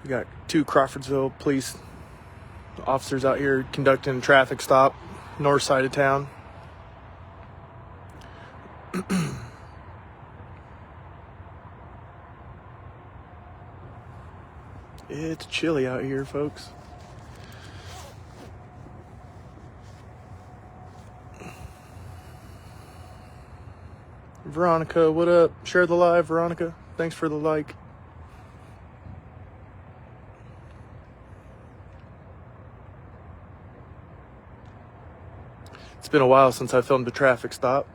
We got 2 Crawfordsville police officers out here conducting a traffic stop, north side of town. It's chilly out here, folks. Veronica, what up? Share the live, Veronica. Thanks for the like. It's been a while since I filmed a traffic stop.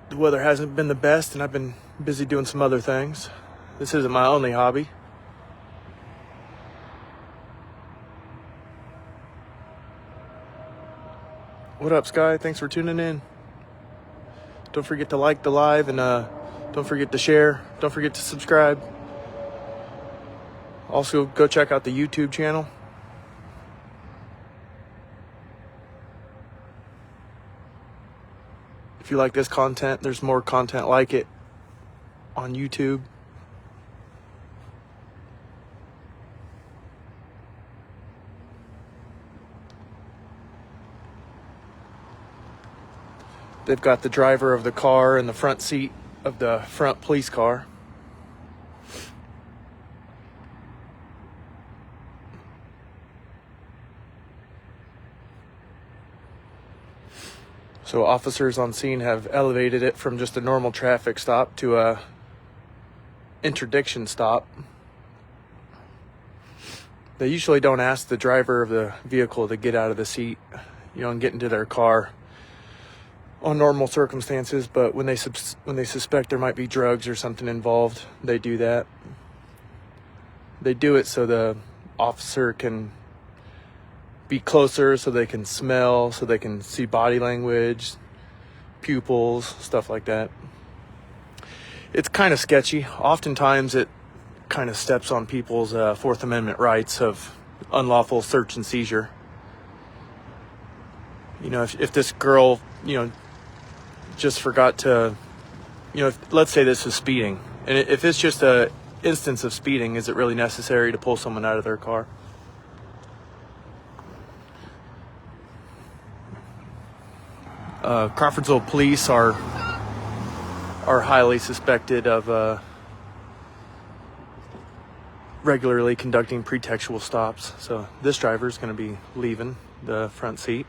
The weather hasn't been the best, and I've been busy doing some other things. This isn't my only hobby. What up, Sky? Thanks for tuning in. Don't forget to like the live, and don't forget to share. Don't forget to subscribe. Also, go check out the YouTube channel. If you like this content, there's more content like it on YouTube. They've got the driver of the car in the front seat of the front police car. So officers on scene have elevated it from just a normal traffic stop to a interdiction stop. They usually don't ask the driver of the vehicle to get out of the seat, and get into their car on normal circumstances, but when they suspect there might be drugs or something involved, they do that. They do it so the officer can be closer, so they can smell, so they can see body language, pupils, stuff like that. It's kind of sketchy. Oftentimes it kind of steps on people's Fourth Amendment rights of unlawful search and seizure. If this girl, just forgot to, let's say this is speeding, and if it's just a instance of speeding, is it really necessary to pull someone out of their car? Crawfordsville police are highly suspected of regularly conducting pretextual stops. So this driver is going to be leaving the front seat.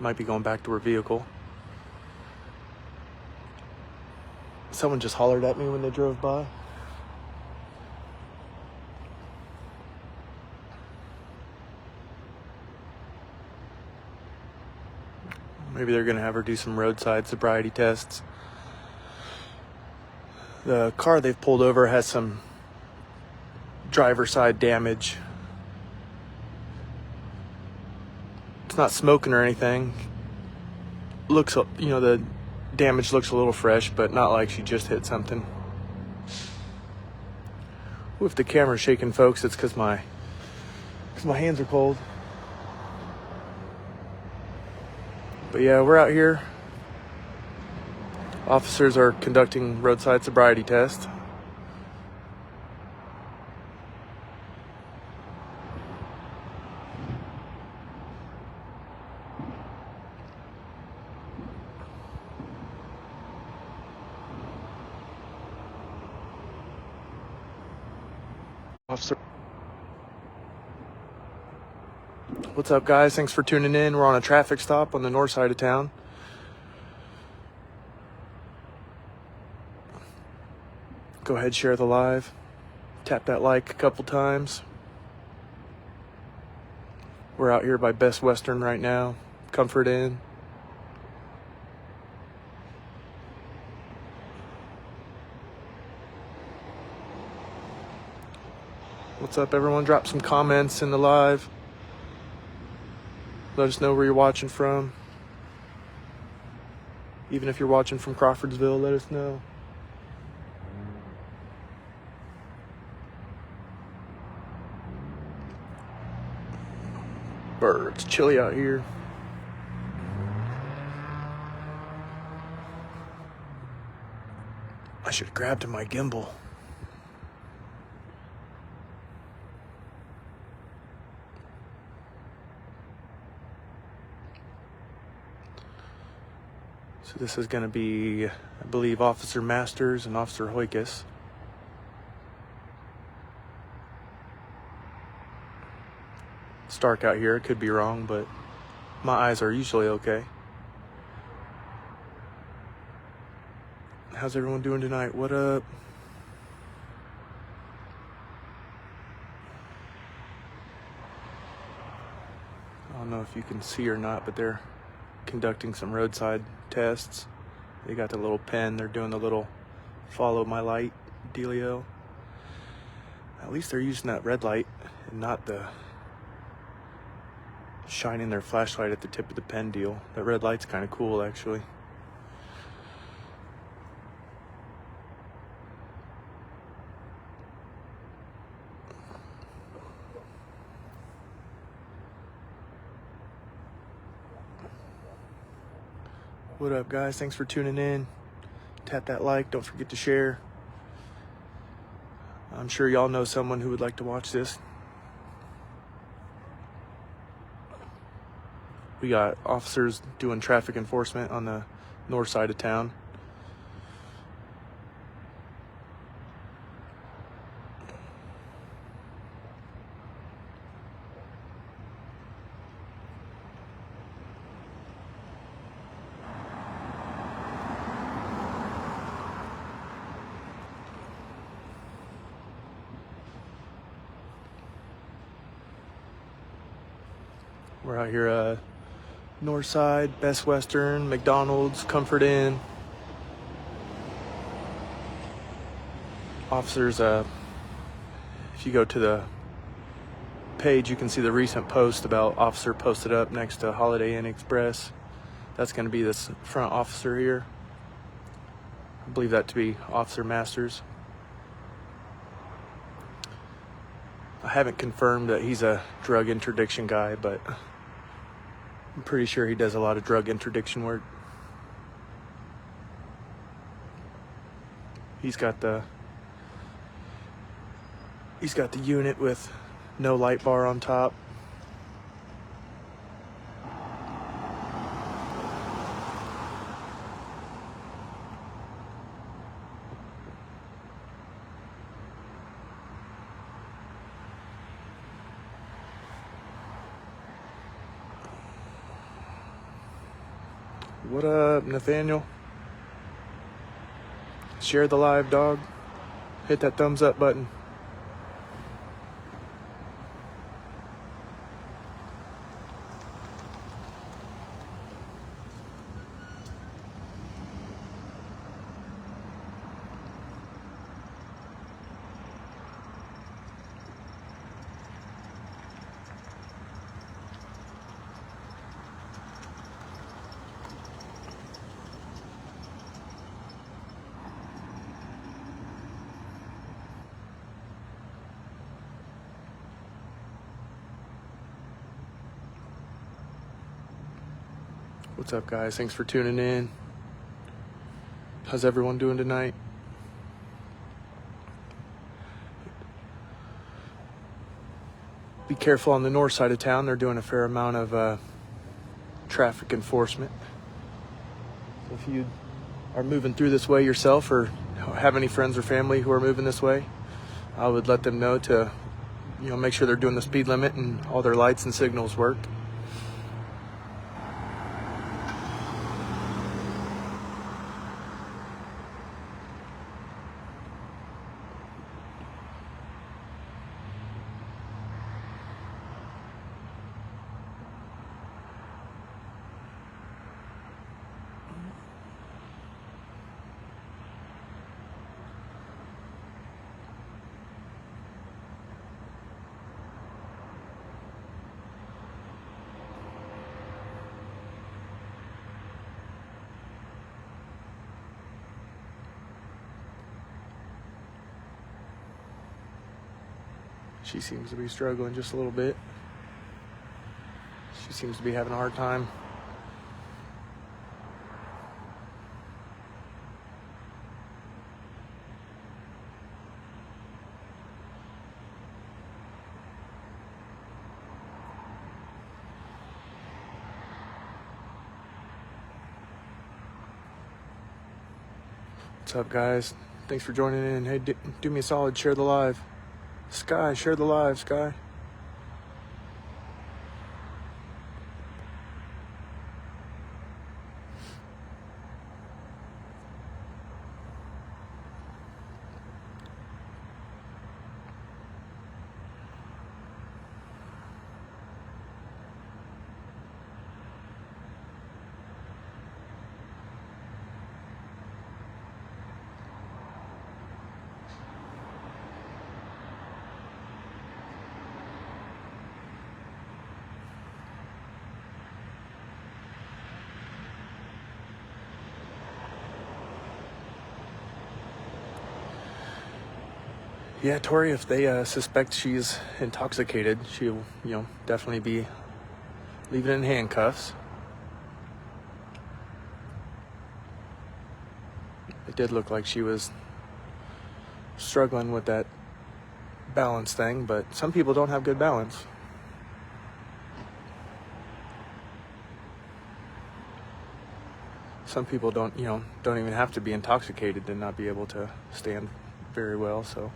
Might be going back to her vehicle. Someone just hollered at me when they drove by. Maybe they're going to have her do some roadside sobriety tests. The car they've pulled over has some driver side damage. It's not smoking or anything. Looks, the damage looks a little fresh, but not like she just hit something. If the camera's shaking, folks, it's because my hands are cold. But yeah, we're out here. Officers are conducting roadside sobriety tests. Officer. What's up, guys? Thanks for tuning in. We're on a traffic stop on the north side of town. Go ahead, share the live. Tap that like a couple times. We're out here by Best Western right now. Comfort Inn. What's up, everyone? Drop some comments in the live. Let us know where you're watching from. Even if you're watching from Crawfordsville, let us know. It's chilly out here. I should have grabbed my gimbal. So this is going to be, I believe, Officer Masters and Officer Hoikis. It's dark out here. It could be wrong, but my eyes are usually okay. How's everyone doing tonight? What up? I don't know if you can see or not, but they're conducting some roadside tests. They got the little pen. They're doing the little follow my light dealio. At least they're using that red light and not the shining their flashlight at the tip of the pen deal. That red light's kind of cool, actually. What up, guys? Thanks for tuning in. Tap that like. Don't forget to share. I'm sure y'all know someone who would like to watch this. We got officers doing traffic enforcement on the north side of town. We're out here, Northside, Best Western, McDonald's, Comfort Inn. Officers, if you go to the page, you can see the recent post about officer posted up next to Holiday Inn Express. That's going to be this front officer here. I believe that to be Officer Masters. I haven't confirmed that he's a drug interdiction guy, but I'm pretty sure he does a lot of drug interdiction work. He's got the unit with no light bar on top. What up, Nathaniel? Share the live, dog. Hit that thumbs up button. What's up, guys? Thanks for tuning in. How's everyone doing tonight? Be careful on the north side of town. They're doing a fair amount of traffic enforcement. So if you are moving through this way yourself or have any friends or family who are moving this way, I would let them know to, make sure they're doing the speed limit and all their lights and signals work. She seems to be struggling just a little bit. She seems to be having a hard time. What's up, guys? Thanks for joining in. Hey, do me a solid, share the live. Sky, share the live, Sky. Yeah, Tori, if they suspect she's intoxicated, she'll, definitely be leaving in handcuffs. It did look like she was struggling with that balance thing, but some people don't have good balance. Some people don't even have to be intoxicated to not be able to stand very well, so.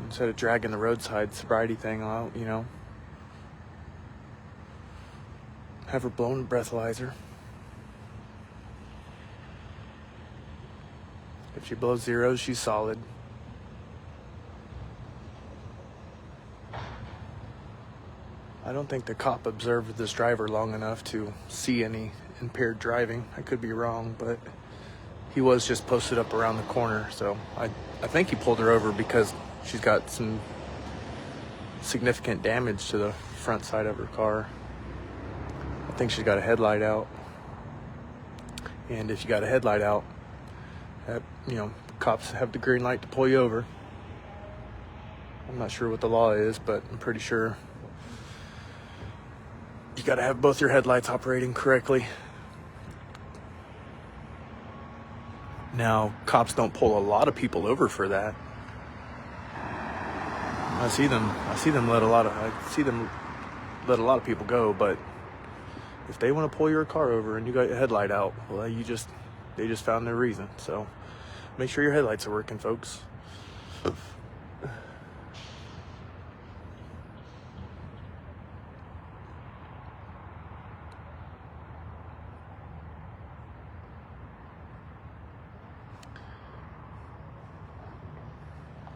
Instead of dragging the roadside sobriety thing out, have her blown a breathalyzer. If she blows zeros, she's solid. I don't think the cop observed this driver long enough to see any impaired driving. I could be wrong, but he was just posted up around the corner, so I think he pulled her over because she's got some significant damage to the front side of her car. I think she's got a headlight out. And if you got a headlight out, cops have the green light to pull you over. I'm not sure what the law is, but I'm pretty sure you got to have both your headlights operating correctly. Now, cops don't pull a lot of people over for that. I see them let a lot of people go, but if they want to pull your car over and you got your headlight out, well, they just found their reason. So make sure your headlights are working, folks.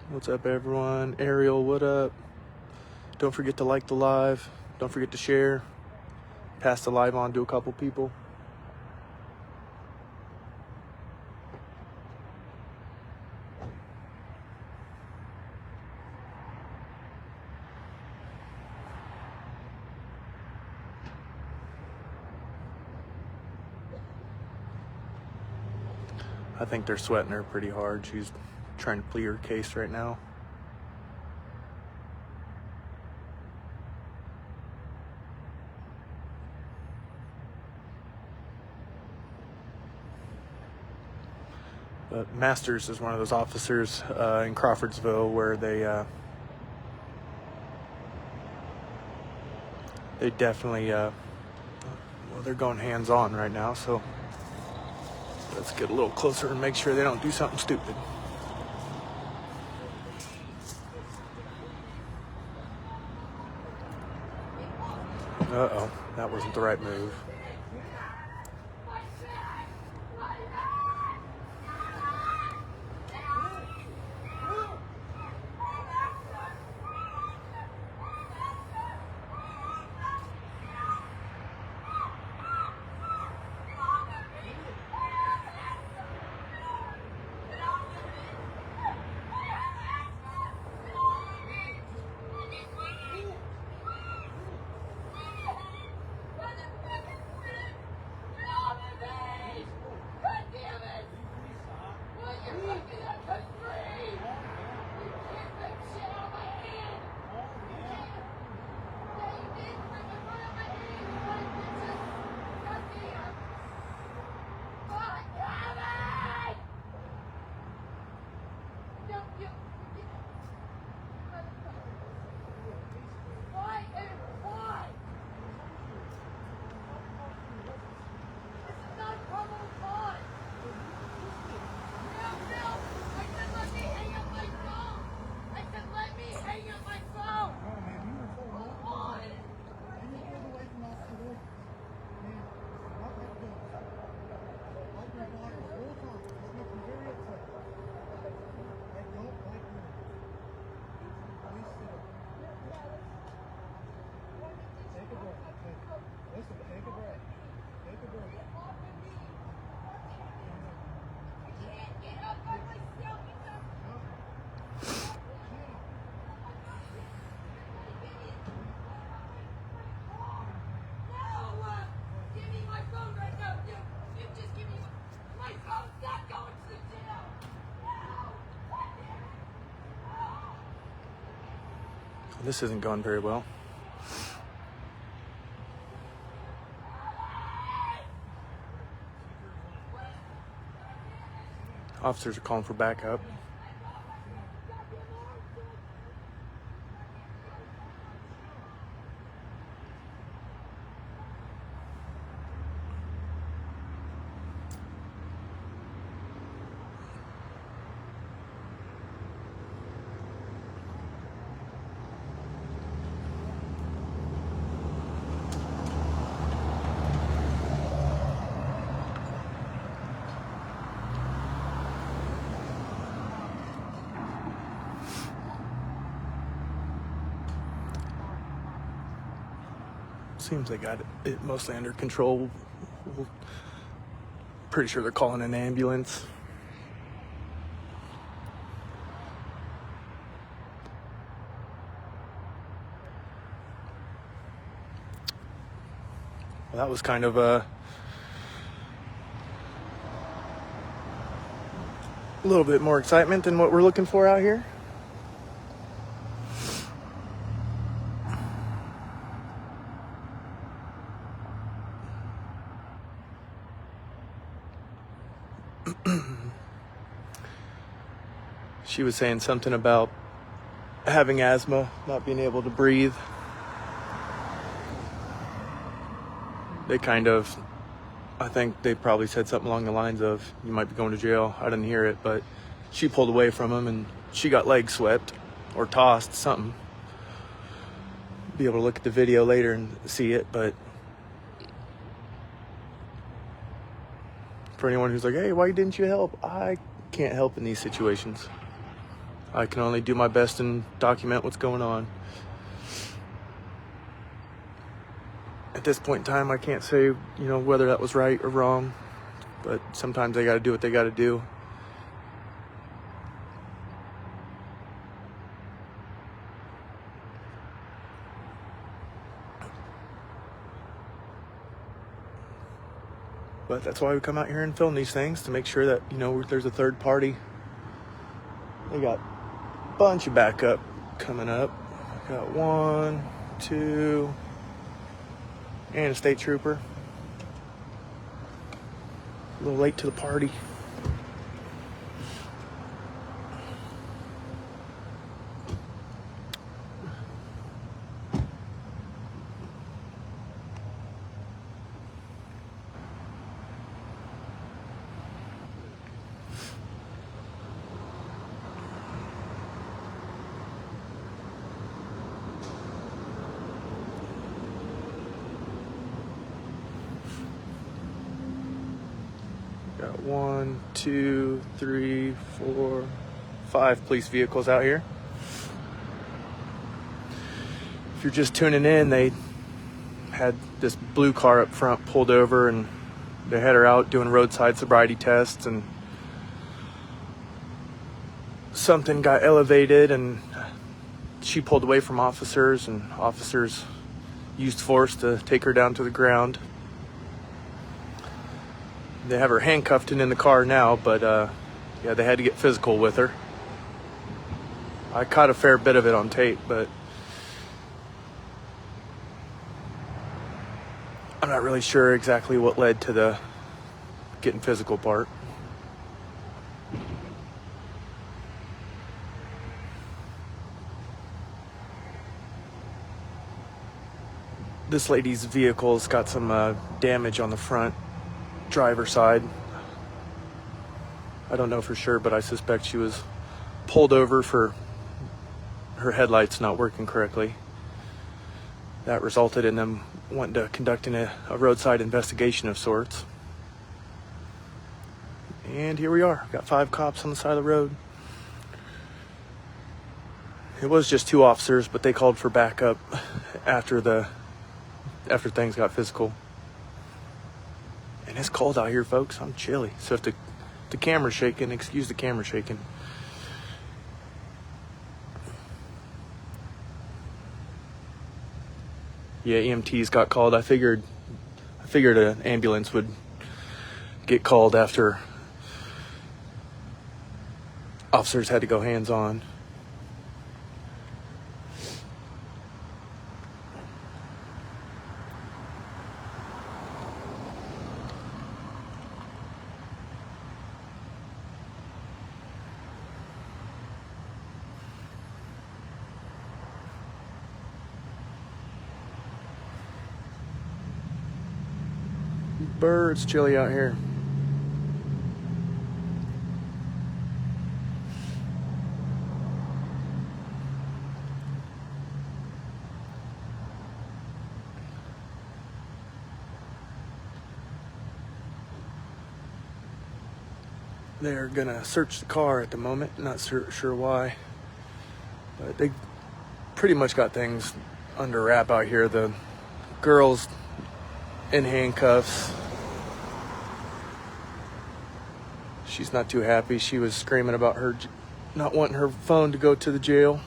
What's up, everyone? Ariel, what up? Don't forget to like the live. Don't forget to share. Pass the live on to a couple people. I think they're sweating her pretty hard. She's trying to plead her case right now. But Masters is one of those officers in Crawfordsville where they definitely, they're going hands-on right now, so let's get a little closer and make sure they don't do something stupid. Uh-oh, that wasn't the right move. This isn't going very well. Officers are calling for backup. Seems they got it mostly under control. Pretty sure they're calling an ambulance. Well, that was kind of a little bit more excitement than what we're looking for out here. She was saying something about having asthma, not being able to breathe. I think they probably said something along the lines of, you might be going to jail. I didn't hear it, but she pulled away from him and she got leg swept or tossed, something. Be able to look at the video later and see it, but for anyone who's like, hey, why didn't you help? I can't help in these situations. I can only do my best and document what's going on. At this point in time, I can't say, whether that was right or wrong, but sometimes they got to do what they got to do. But that's why we come out here and film these things, to make sure that, there's a third party. They got a bunch of backup coming up. Got 1, 2, and a state trooper. A little late to the party. Got 1, 2, 3, 4, 5 police vehicles out here. If you're just tuning in, they had this blue car up front pulled over and they had her out doing roadside sobriety tests, and something got elevated and she pulled away from officers, and officers used force to take her down to the ground. They have her handcuffed and in the car now, but they had to get physical with her. I caught a fair bit of it on tape, but I'm not really sure exactly what led to the getting physical part. This lady's vehicle's got some damage on the front driver's side. I don't know for sure, but I suspect she was pulled over for her headlights not working correctly. That resulted in them wanting to conduct a roadside investigation of sorts. And here we are. Got 5 cops on the side of the road. It was just 2 officers, but they called for backup after things got physical. And it's cold out here, folks. I'm chilly. So if the camera's shaking, excuse the camera shaking. Yeah, EMTs got called. I figured an ambulance would get called after officers had to go hands-on. It's chilly out here. They're gonna search the car at the moment. Not sure why, but they pretty much got things under wrap out here. The girl's in handcuffs. She's not too happy. She was screaming about her not wanting her phone to go to the jail.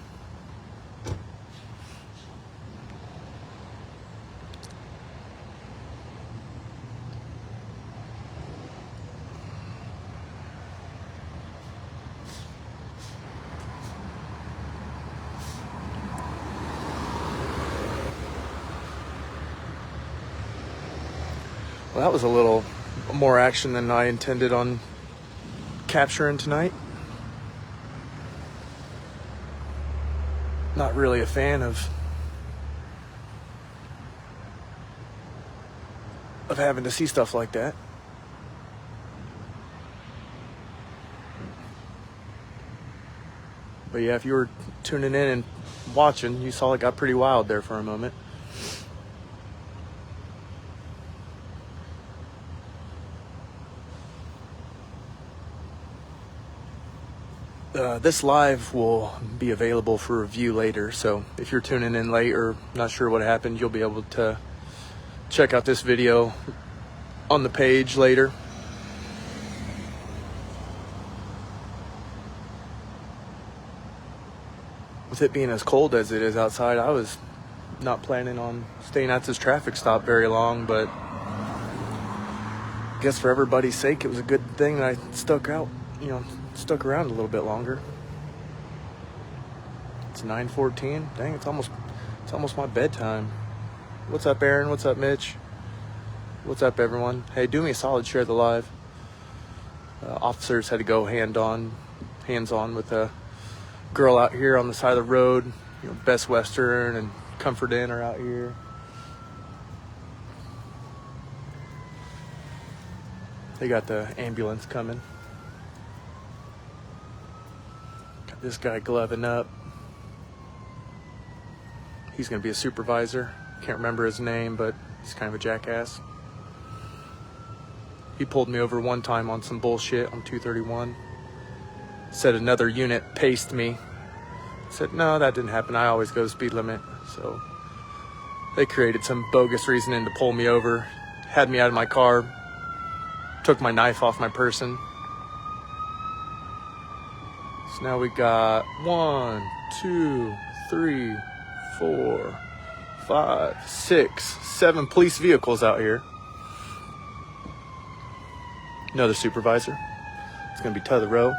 Well, that was a little more action than I intended on capturing tonight. Not really a fan of having to see stuff like that. But yeah, if you were tuning in and watching, you saw it got pretty wild there for a moment. This live will be available for review later, so if you're tuning in late or not sure what happened, you'll be able to check out this video on the page later. With it being as cold as it is outside, I was not planning on staying at this traffic stop very long, but I guess for everybody's sake, it was a good thing that I stuck around a little bit longer. It's 9:14. Dang, it's almost my bedtime. What's up, Aaron? What's up, Mitch? What's up, everyone? Hey, do me a solid, share the live. Officers had to go hands-on with a girl out here on the side of the road. Best Western and Comfort Inn are out here. They got the ambulance coming. Got this guy gloving up. He's going to be a supervisor. Can't remember his name, but he's kind of a jackass. He pulled me over one time on some bullshit on 231. Said another unit paced me. Said, no, that didn't happen. I always go the speed limit. So they created some bogus reasoning to pull me over. Had me out of my car. Took my knife off my person. So now we got 1, 2, 3, 4, 5, 6, 7 police vehicles out here. Another supervisor. It's going to be to the row.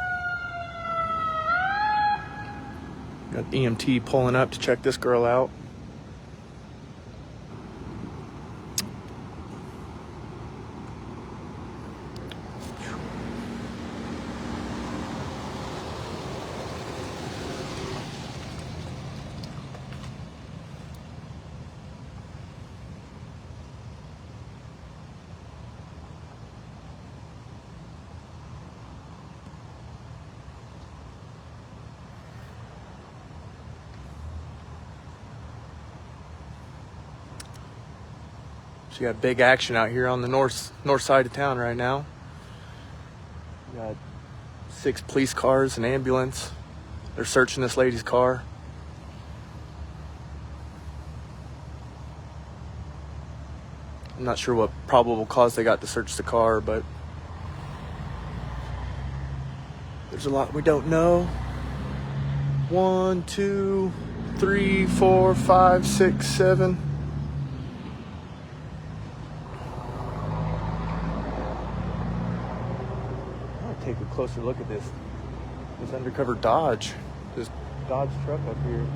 Got EMT pulling up to check this girl out. So you got big action out here on the north side of town right now. You got 6 police cars, an ambulance. They're searching this lady's car. I'm not sure what probable cause they got to search the car, but there's a lot we don't know. 1, 2, 3, 4, 5, 6, 7. Take a closer look at this undercover Dodge, this Dodge truck up here.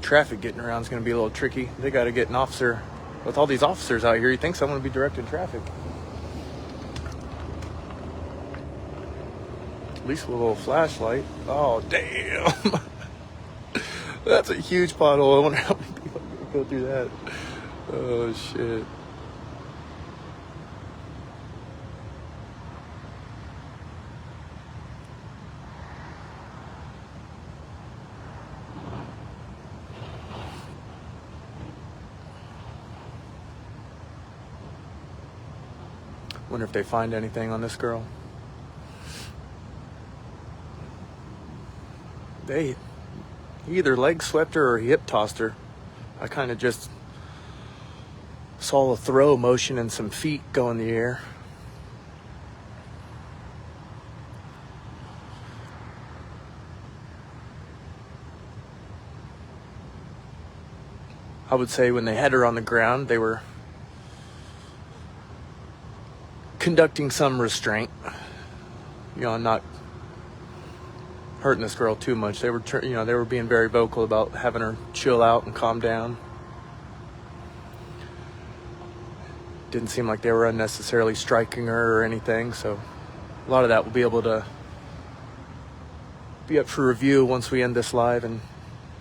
Traffic getting around is going to be a little tricky. They got to get an officer. With all these officers out here, you think someone would be directing traffic. At least with a little flashlight. Oh, damn. That's a huge pothole. I wonder how many people go through that. Oh, shit. Wonder if they find anything on this girl. He either leg swept her or he hip tossed her. I kind of just saw a throw motion and some feet go in the air. I would say when they had her on the ground, they were conducting some restraint, not hurting this girl too much. They were, they were being very vocal about having her chill out and calm down. Didn't seem like they were unnecessarily striking her or anything. So a lot of that will be able to be up for review once we end this live and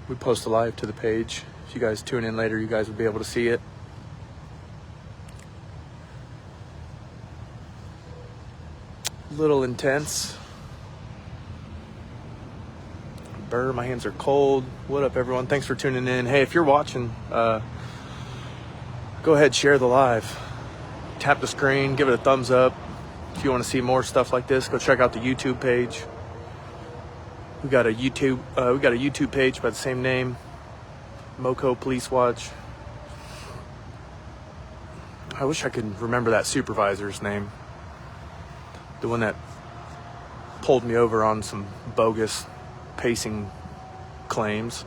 we post a live to the page. If you guys tune in later, you guys will be able to see it. Little intense. Burr, my hands are cold. What up, everyone? Thanks for tuning in. Hey, if you're watching, go ahead, share the live. Tap the screen, give it a thumbs up. If you want to see more stuff like this, go check out the YouTube page. We got a YouTube page by the same name, Moco Police Watch. I wish I could remember that supervisor's name. The one that pulled me over on some bogus pacing claims.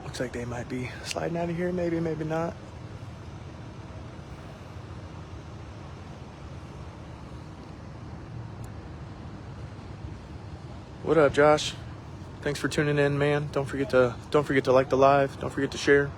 Looks like they might be sliding out of here, maybe not. What up, Josh? Thanks for tuning in, man. Don't forget to like the live. Don't forget to share.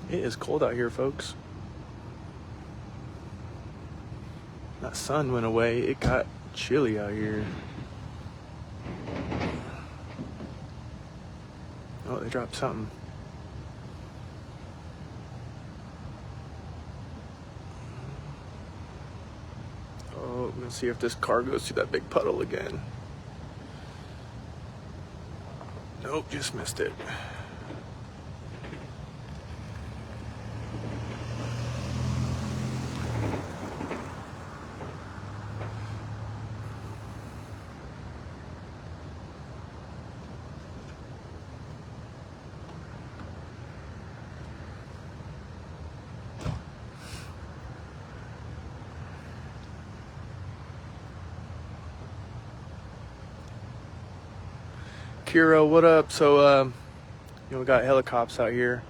It is cold out here, folks. That sun went away. It got chilly out here. Oh, they dropped something. Oh, I'm gonna see if this car goes through that big puddle again. Nope, just missed it. Kiro, what up? So, we got helicopters out here.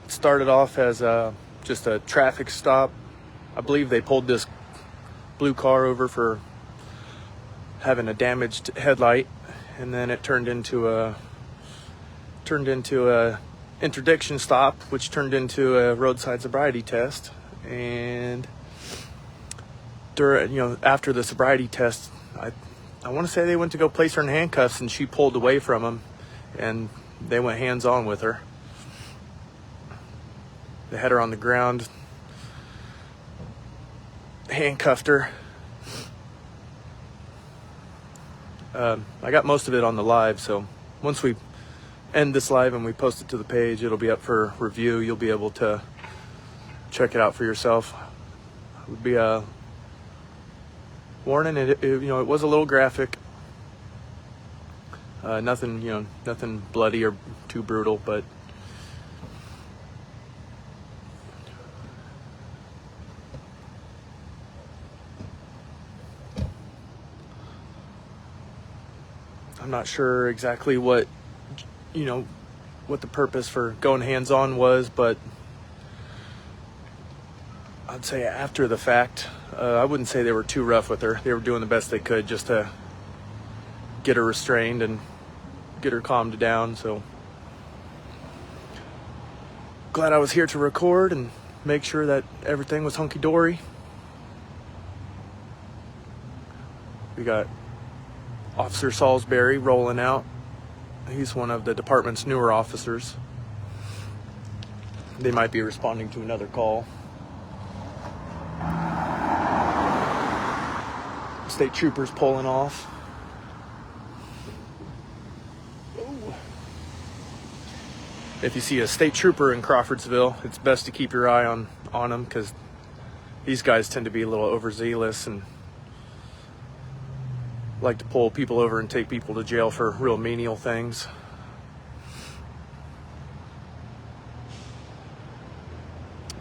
It started off as just a traffic stop. I believe they pulled this blue car over for having a damaged headlight, and then it turned into a interdiction stop, which turned into a roadside sobriety test. And after the sobriety test, I want to say they went to go place her in handcuffs, and she pulled away from them, and they went hands-on with her. They had her on the ground, handcuffed her. I got most of it on the live, so once we end this live and we post it to the page, it'll be up for review. You'll be able to check it out for yourself. It would be a warning. It was a little graphic. Nothing bloody or too brutal, but I'm not sure exactly what the purpose for going hands-on was, but I'd say after the fact, I wouldn't say they were too rough with her. They were doing the best they could just to get her restrained and get her calmed down. So glad I was here to record and make sure that everything was hunky-dory. We got Officer Salisbury rolling out. He's one of the department's newer officers. They might be responding to another call. State troopers pulling off. If you see a state trooper in Crawfordsville, it's best to keep your eye on them, because these guys tend to be a little overzealous and like to pull people over and take people to jail for real menial things.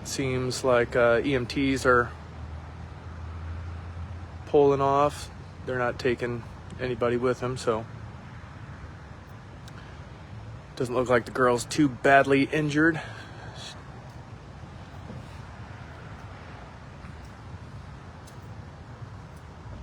Seems like EMTs are pulling off. They're not taking anybody with them, so doesn't look like the girl's too badly injured.